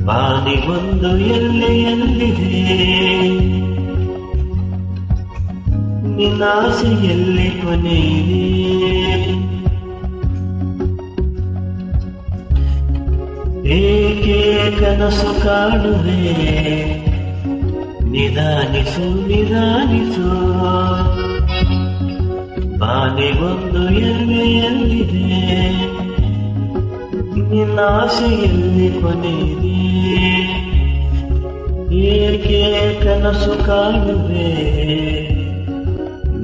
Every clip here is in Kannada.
ಬಾನಿಗೊಂದು ಎಲ್ಲೆಯಲ್ಲಿದೆ, ನಿನ್ನಾಸೆಯಲ್ಲಿ ಕೊನೆಯಿದೆ. ಏಕೆ ಕನಸು ಕಾಣುವೆ, ನಿಧಾನಿಸು ನಿಧಾನಿಸು. ಬಾನಿಗೊಂದು ಎಲ್ಲೆಯಲ್ಲಿದೆ, ನಿನ್ನಾಸೆಯಲ್ಲಿ ಕೊನೆಯಿದೆ. ಏಕೆ ಕನಸು ಕಾಣುವೆ,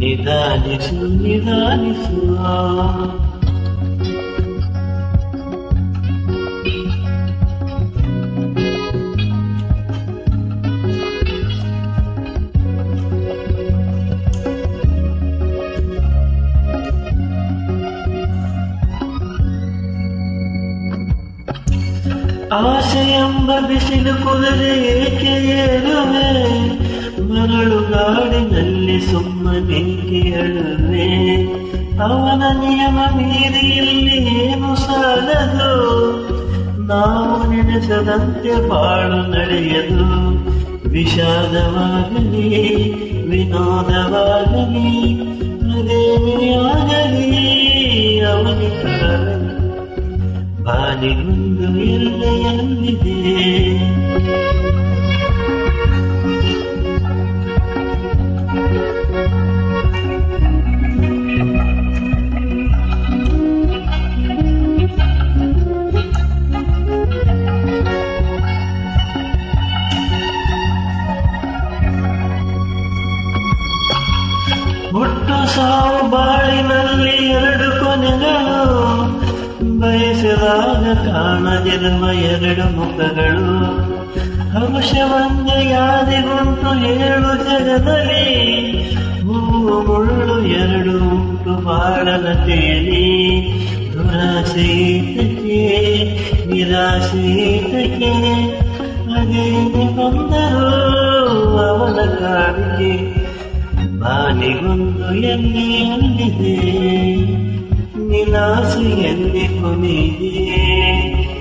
ನಿಧಾನಿಸು ನಿಧಾನಿಸು. ಆಸೆಯೆಂಬ ಬಿಸಿಲು ಕುದುರೆ ಏಕೆ ಏರುವೆ, ಮರಳುಗಾಡಿನಲ್ಲಿ ಸುಮ್ಮನೇಕೆ ಅಳುವೆ. ಅವನ ನಿಯಮ ಮೀರಿ ಇಲ್ಲಿ ಏನು ಸಾಲದು, ನಾವು ನೆನೆಸದಂತೆ ಬಾಳು ನಡೆಯದು. ವಿಷಾದವಾಗಲಿ ವಿನೋದವಾಗಲಿ ಅದೇನೇ ಆಗಲಿ ಅವನಿಗಾಗಲಿ, ಬಾನಿಗೊಂದು ಎಲ್ಲೆಯಲ್ಲಿದೆ. ಹುಟ್ಟು ಸಾವು ಬಾಳಿನಲ್ಲಿ ಎರಡು ಕೊನೆಗಳು, ಬಯಸಿದಾಗ ಕಾಣದಿರುವ ಎರಡು ಮುಖಗಳು. ಹರುಷವಂದೆ ಯಾರಿಗುಂಟು ಏಳು ಜಗದಲ್ಲಿ, ಹೂವು ಮುಳ್ಳು ಎರಡು ಉಂಟು ಬಾಳನತೆಯಲ್ಲಿ. ದುರಾಸೆಯಿತಕ್ಕೆ ನಿರಾಸೆಯಿತಕ್ಕೆ, ಅದೇನೆ ಬಂದರು ಅವನ ಕಾಡಿಗೆ. ಬಾನಿಗೊಂದು ಎಲ್ಲೆಯಲ್ಲಿದೆ, ನಿನ್ನಾಸೆಯಲ್ಲಿ ಕೊನೆಯಿದೆ.